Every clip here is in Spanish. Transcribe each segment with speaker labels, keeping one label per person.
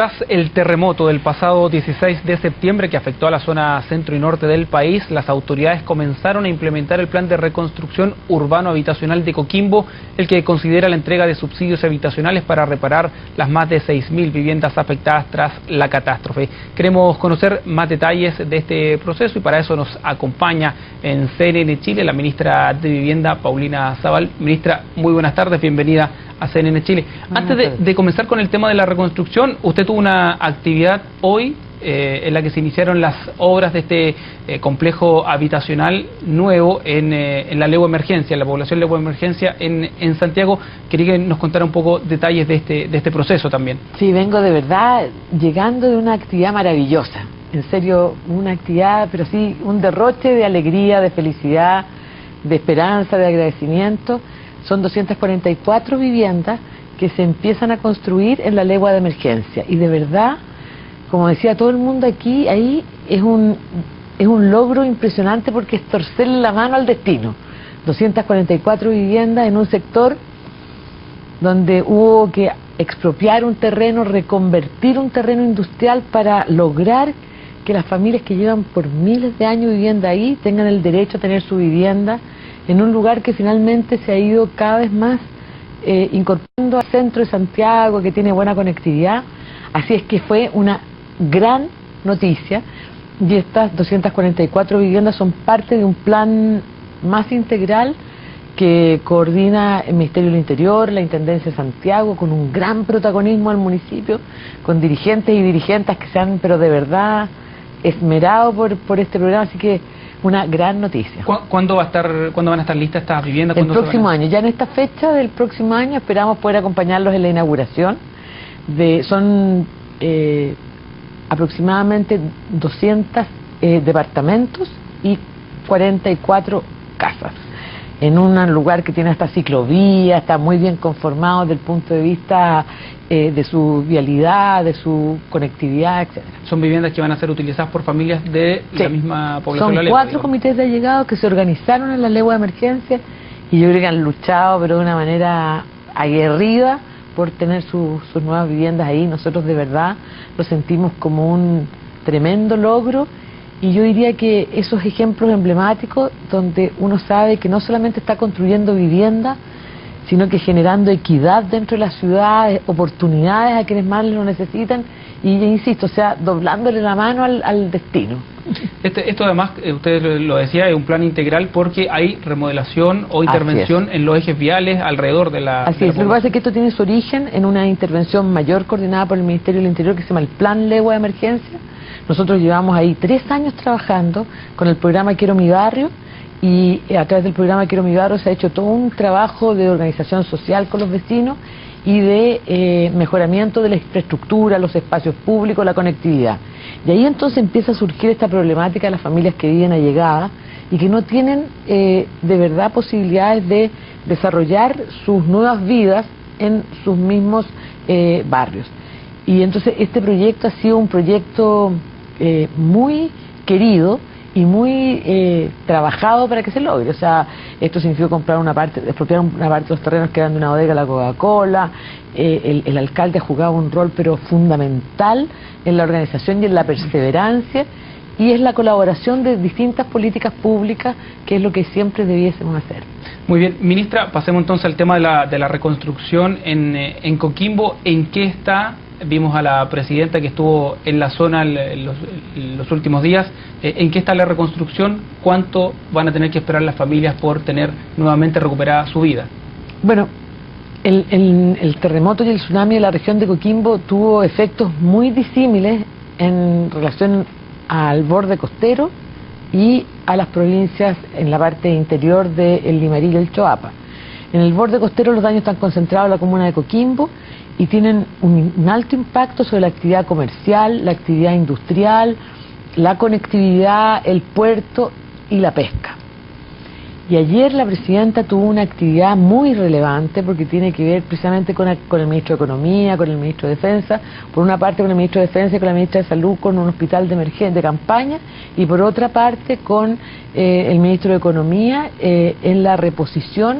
Speaker 1: Tras el terremoto del pasado 16 de septiembre que afectó a la zona centro y norte del país, las autoridades comenzaron a implementar el plan de reconstrucción urbano-habitacional de Coquimbo, el que considera la entrega de subsidios habitacionales para reparar las más de 6.000 viviendas afectadas tras la catástrofe. Queremos conocer más detalles de este proceso y para eso nos acompaña en CNN Chile la ministra de Vivienda, Paulina Zabal. Ministra, muy buenas tardes, bienvenida a CNN Chile. Antes de comenzar con el tema de la reconstrucción, usted tuvo una actividad hoy en la que se iniciaron las obras de este complejo habitacional nuevo en la Legua Emergencia, en la población Legua Emergencia en Santiago. Quería que nos contara un poco detalles de este proceso también.
Speaker 2: Sí, vengo de verdad llegando de una actividad maravillosa, en serio, una actividad, pero sí, un derroche de alegría, de felicidad, de esperanza, de agradecimiento. Son 244 viviendas que se empiezan a construir en la legua de emergencia. Y de verdad, como decía todo el mundo aquí, ahí es un logro impresionante porque es torcerle la mano al destino. 244 viviendas en un sector donde hubo que expropiar un terreno, reconvertir un terreno industrial para lograr que las familias que llevan por miles de años viviendo ahí tengan el derecho a tener su vivienda en un lugar que finalmente se ha ido cada vez más incorporando al centro de Santiago, que tiene buena conectividad. Así es que fue una gran noticia y estas 244 viviendas son parte de un plan más integral que coordina el Ministerio del Interior, la Intendencia de Santiago, con un gran protagonismo al municipio, con dirigentes y dirigentes que se han, pero de verdad, esmerado por este programa, así que una gran noticia.
Speaker 1: ¿Cuándo van a estar listas estas viviendas?
Speaker 2: El próximo año. Ya en esta fecha del próximo año esperamos poder acompañarlos en la inauguración. Son aproximadamente 200 departamentos y 44 casas. En un lugar que tiene hasta ciclovía, está muy bien conformado desde el punto de vista de su vialidad, de su conectividad, etcétera.
Speaker 1: ¿Son viviendas que van a ser utilizadas por familias de la misma población?
Speaker 2: Son 4 comités de allegados que se organizaron en la legua de emergencia y yo creo que han luchado pero de una manera aguerrida por tener sus nuevas viviendas ahí. Nosotros de verdad lo sentimos como un tremendo logro. Y yo diría que esos ejemplos emblemáticos donde uno sabe que no solamente está construyendo vivienda, sino que generando equidad dentro de la ciudad, oportunidades a quienes más lo necesitan y, insisto, o sea, doblándole la mano al destino.
Speaker 1: Esto además, usted lo decía, es un plan integral porque hay remodelación o intervención en los ejes viales alrededor de la...
Speaker 2: Así es, lo que pasa es que esto tiene su origen en una intervención mayor coordinada por el Ministerio del Interior que se llama el Plan Legua de Emergencia. Nosotros llevamos ahí 3 años trabajando con el programa Quiero Mi Barrio y a través del programa Quiero Mi Barrio se ha hecho todo un trabajo de organización social con los vecinos y de mejoramiento de la infraestructura, los espacios públicos, la conectividad. Y ahí entonces empieza a surgir esta problemática de las familias que viven allegadas y que no tienen de verdad posibilidades de desarrollar sus nuevas vidas en sus mismos barrios. Y entonces este proyecto ha sido un proyecto muy querido y muy trabajado para que se logre. O sea, esto significó expropiar una parte de los terrenos que eran de una bodega, la Coca-Cola. El alcalde ha jugado un rol pero fundamental en la organización y en la perseverancia, y es la colaboración de distintas políticas públicas que es lo que siempre debiésemos hacer.
Speaker 1: Muy bien, ministra, pasemos entonces al tema de la reconstrucción en Coquimbo. ¿En qué está? Vimos a la presidenta que estuvo en la zona en los últimos días. ¿En qué está la reconstrucción? ¿Cuánto van a tener que esperar las familias por tener nuevamente recuperada su vida?
Speaker 2: Bueno, el terremoto y el tsunami de la región de Coquimbo tuvo efectos muy disímiles en relación al borde costero y a las provincias en la parte interior del Limarí y el Choapa. En el borde costero los daños están concentrados en la comuna de Coquimbo y tienen un alto impacto sobre la actividad comercial, la actividad industrial, la conectividad, el puerto y la pesca. Y ayer la presidenta tuvo una actividad muy relevante porque tiene que ver precisamente con el ministro de Economía, con el ministro de Defensa, por una parte con el ministro de Defensa y con la ministra de Salud, con un hospital de emergencia de campaña, y por otra parte con el ministro de Economía en la reposición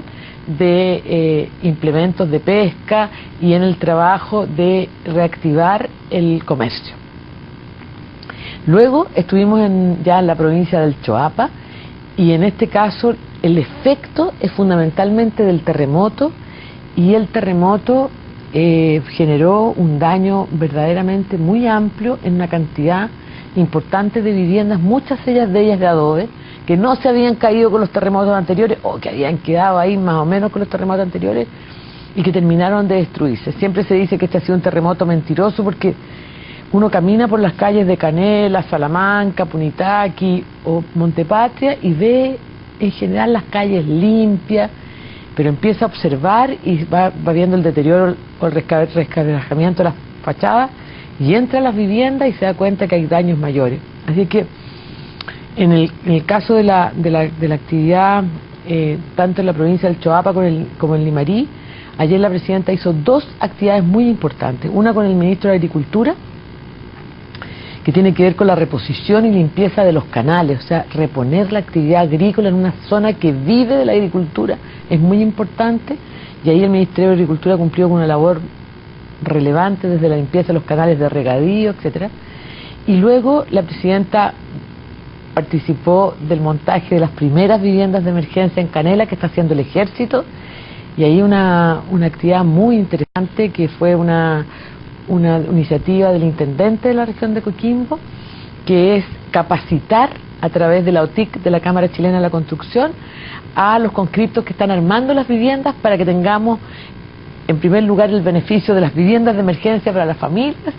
Speaker 2: de implementos de pesca y en el trabajo de reactivar el comercio. Luego estuvimos ya en la provincia del Choapa, y en este caso el efecto es fundamentalmente del terremoto, y el terremoto generó un daño verdaderamente muy amplio en una cantidad importante de viviendas, muchas de ellas de adobe, que no se habían caído con los terremotos anteriores o que habían quedado ahí más o menos con los terremotos anteriores y que terminaron de destruirse. Siempre se dice que este ha sido un terremoto mentiroso porque uno camina por las calles de Canela, Salamanca, Punitaqui o Montepatria y ve en general las calles limpias, pero empieza a observar y va viendo el deterioro o el resquebrajamiento de las fachadas y entra a las viviendas y se da cuenta que hay daños mayores. Así que en el caso de la actividad, tanto en la provincia del Choapa como en Limarí, ayer la presidenta hizo dos actividades muy importantes. Una con el ministro de Agricultura, que tiene que ver con la reposición y limpieza de los canales, o sea, reponer la actividad agrícola en una zona que vive de la agricultura es muy importante, y ahí el Ministerio de Agricultura cumplió con una labor relevante desde la limpieza de los canales de regadío, etcétera. Y luego la presidenta participó del montaje de las primeras viviendas de emergencia en Canela que está haciendo el Ejército, y ahí una actividad muy interesante que fue una iniciativa del intendente de la región de Coquimbo, que es capacitar a través de la OTIC, de la Cámara Chilena de la Construcción, a los conscriptos que están armando las viviendas para que tengamos, en primer lugar, el beneficio de las viviendas de emergencia para las familias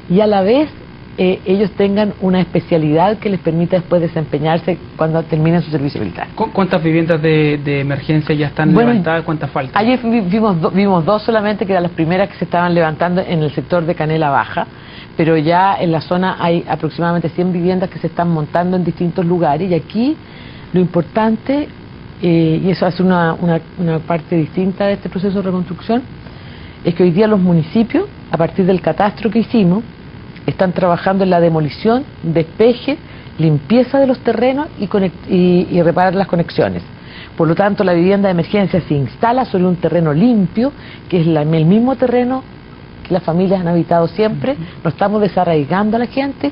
Speaker 2: y a la vez ellos tengan una especialidad que les permita después desempeñarse cuando terminen su servicio militar.
Speaker 1: ¿Cuántas viviendas de emergencia ya están levantadas? ¿Cuántas faltan?
Speaker 2: Ayer vimos dos solamente, que eran las primeras que se estaban levantando en el sector de Canela Baja, pero ya en la zona hay aproximadamente 100 viviendas que se están montando en distintos lugares, y aquí lo importante, y eso hace una parte distinta de este proceso de reconstrucción, es que hoy día los municipios, a partir del catastro que hicimos, están trabajando en la demolición, despeje, limpieza de los terrenos y reparar las conexiones. Por lo tanto, la vivienda de emergencia se instala sobre un terreno limpio, que es el mismo terreno que las familias han habitado siempre. No estamos desarraigando a la gente,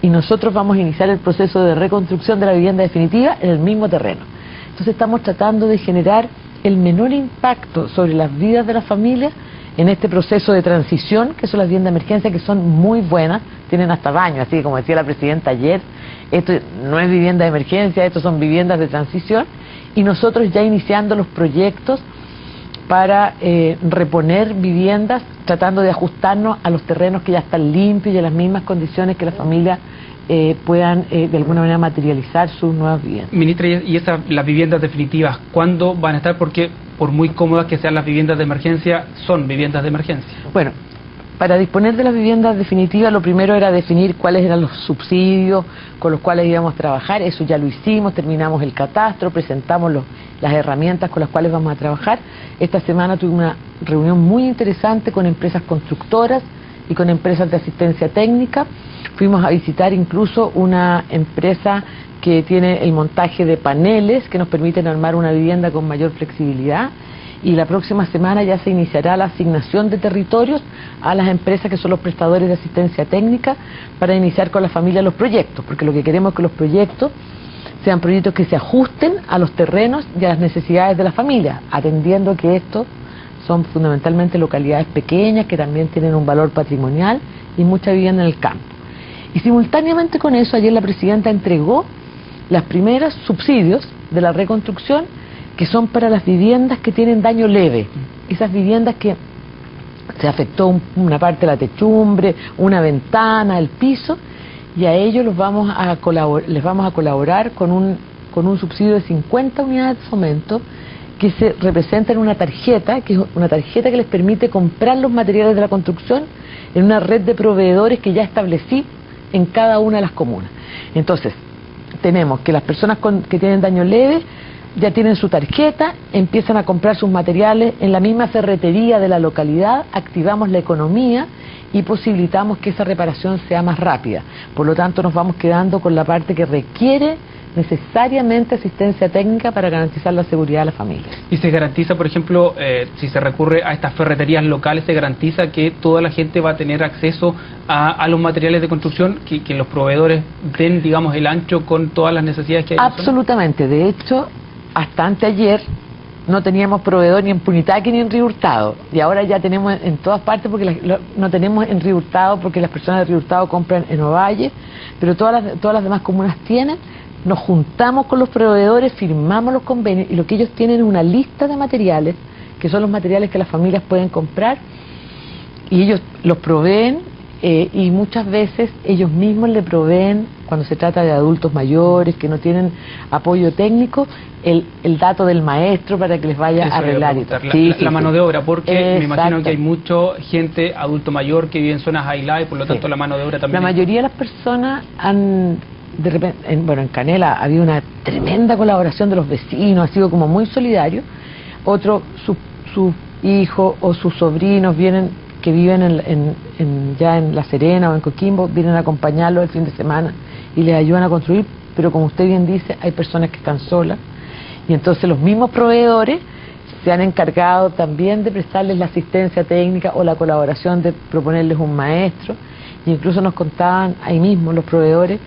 Speaker 2: y nosotros vamos a iniciar el proceso de reconstrucción de la vivienda definitiva en el mismo terreno. Entonces estamos tratando de generar el menor impacto sobre las vidas de las familias en este proceso de transición, que son las viviendas de emergencia, que son muy buenas, tienen hasta baño, así como decía la presidenta ayer, esto no es vivienda de emergencia, esto son viviendas de transición, y nosotros ya iniciando los proyectos para reponer viviendas, tratando de ajustarnos a los terrenos que ya están limpios y a las mismas condiciones que las familias puedan de alguna manera materializar sus nuevas viviendas.
Speaker 1: Ministra, ¿y las viviendas definitivas cuándo van a estar? Porque por muy cómodas que sean las viviendas de emergencia, son viviendas de emergencia.
Speaker 2: Bueno, para disponer de las viviendas definitivas, lo primero era definir cuáles eran los subsidios con los cuales íbamos a trabajar. Eso ya lo hicimos, terminamos el catastro, presentamos las herramientas con las cuales vamos a trabajar. Esta semana tuve una reunión muy interesante con empresas constructoras y con empresas de asistencia técnica. Fuimos a visitar incluso una empresa que tiene el montaje de paneles que nos permiten armar una vivienda con mayor flexibilidad, y la próxima semana ya se iniciará la asignación de territorios a las empresas que son los prestadores de asistencia técnica para iniciar con la familia los proyectos, porque lo que queremos es que los proyectos sean proyectos que se ajusten a los terrenos y a las necesidades de la familia, atendiendo que estos son fundamentalmente localidades pequeñas que también tienen un valor patrimonial y mucha vivienda en el campo. Y simultáneamente con eso, ayer la presidenta entregó las primeras subsidios de la reconstrucción, que son para las viviendas que tienen daño leve, esas viviendas que se afectó una parte de la techumbre, una ventana, el piso, y a ellos les vamos a colaborar con un subsidio de 50 unidades de fomento que se representa en una tarjeta, que es una tarjeta que les permite comprar los materiales de la construcción en una red de proveedores que ya establecí en cada una de las comunas. Entonces, tenemos que las personas que tienen daño leve ya tienen su tarjeta, empiezan a comprar sus materiales en la misma ferretería de la localidad, activamos la economía y posibilitamos que esa reparación sea más rápida. Por lo tanto, nos vamos quedando con la parte que requiere necesariamente asistencia técnica para garantizar la seguridad de la familia.
Speaker 1: ¿Y se garantiza, por ejemplo, si se recurre a estas ferreterías locales, se garantiza que toda la gente va a tener acceso a los materiales de construcción, que los proveedores den, digamos, el ancho con todas las necesidades que hay?
Speaker 2: Absolutamente. De hecho, hasta anteayer no teníamos proveedor ni en Punitaque ni en Río Hurtado, y ahora ya tenemos en todas partes, porque no tenemos en Río Hurtado porque las personas de Río Hurtado compran en Ovalle, pero todas las demás comunas tienen. Nos juntamos con los proveedores, firmamos los convenios, y lo que ellos tienen es una lista de materiales, que son los materiales que las familias pueden comprar, y ellos los proveen, y muchas veces ellos mismos le proveen, cuando se trata de adultos mayores que no tienen apoyo técnico, el dato del maestro para que les vaya a arreglar y todo.
Speaker 1: La mano de obra, porque me imagino que hay mucha gente, adulto mayor, que vive en zonas aisladas, y por lo tanto la mano de obra también.
Speaker 2: La mayoría de las personas de repente, en Canela había una tremenda colaboración de los vecinos, ha sido como muy solidario. Otro, sus hijos o sus sobrinos que viven ya en La Serena o en Coquimbo, vienen a acompañarlos el fin de semana y les ayudan a construir, pero como usted bien dice, hay personas que están solas, y entonces los mismos proveedores se han encargado también de prestarles la asistencia técnica o la colaboración de proponerles un maestro, y incluso nos contaban ahí mismo los proveedores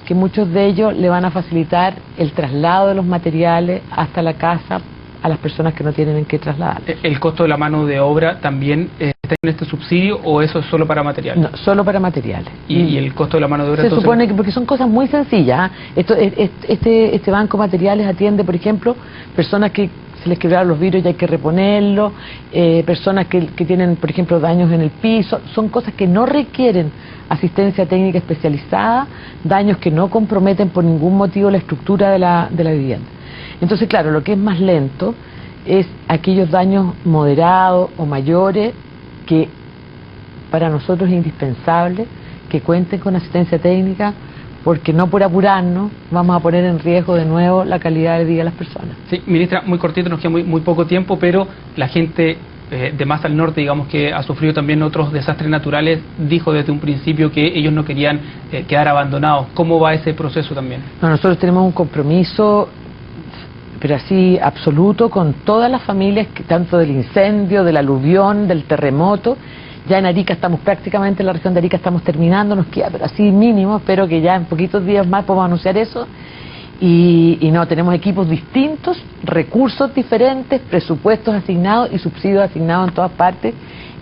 Speaker 2: que muchos de ellos le van a facilitar el traslado de los materiales hasta la casa a las personas que no tienen en qué trasladar.
Speaker 1: ¿El costo de la mano de obra también está en este subsidio, o eso es solo para materiales?
Speaker 2: No, solo para materiales.
Speaker 1: ¿Y el costo de la mano de obra?
Speaker 2: Se supone que, porque son cosas muy sencillas, este banco de materiales atiende, por ejemplo, personas que se les quebraron los vidrios y hay que reponerlos, personas que tienen, por ejemplo, daños en el piso. Son cosas que no requieren asistencia técnica especializada, daños que no comprometen por ningún motivo la estructura de la vivienda. Entonces, claro, lo que es más lento es aquellos daños moderados o mayores que para nosotros es indispensable que cuenten con asistencia técnica, porque no por apurarnos vamos a poner en riesgo de nuevo la calidad de vida de las personas.
Speaker 1: Sí, ministra, muy cortito, nos queda muy poco tiempo, pero la gente de más al norte, digamos, que ha sufrido también otros desastres naturales, dijo desde un principio que ellos no querían quedar abandonados. ¿Cómo va ese proceso también?
Speaker 2: No, nosotros tenemos un compromiso, pero así absoluto, con todas las familias, tanto del incendio, del aluvión, del terremoto. Ya en Arica estamos prácticamente, en la región de Arica estamos terminando, nos queda, pero así mínimo, espero que ya en poquitos días más podamos anunciar eso. Y no, tenemos equipos distintos, recursos diferentes, presupuestos asignados y subsidios asignados en todas partes,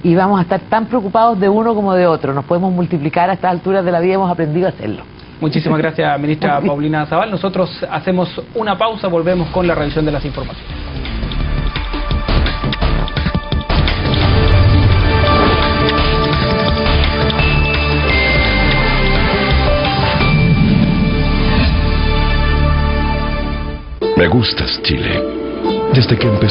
Speaker 2: y vamos a estar tan preocupados de uno como de otro. Nos podemos multiplicar a estas alturas de la vida, hemos aprendido a hacerlo.
Speaker 1: Muchísimas gracias, ministra Paulina Zabal. Nosotros hacemos una pausa, volvemos con la revisión de las informaciones.
Speaker 3: Me gustas, Chile. Desde que empecé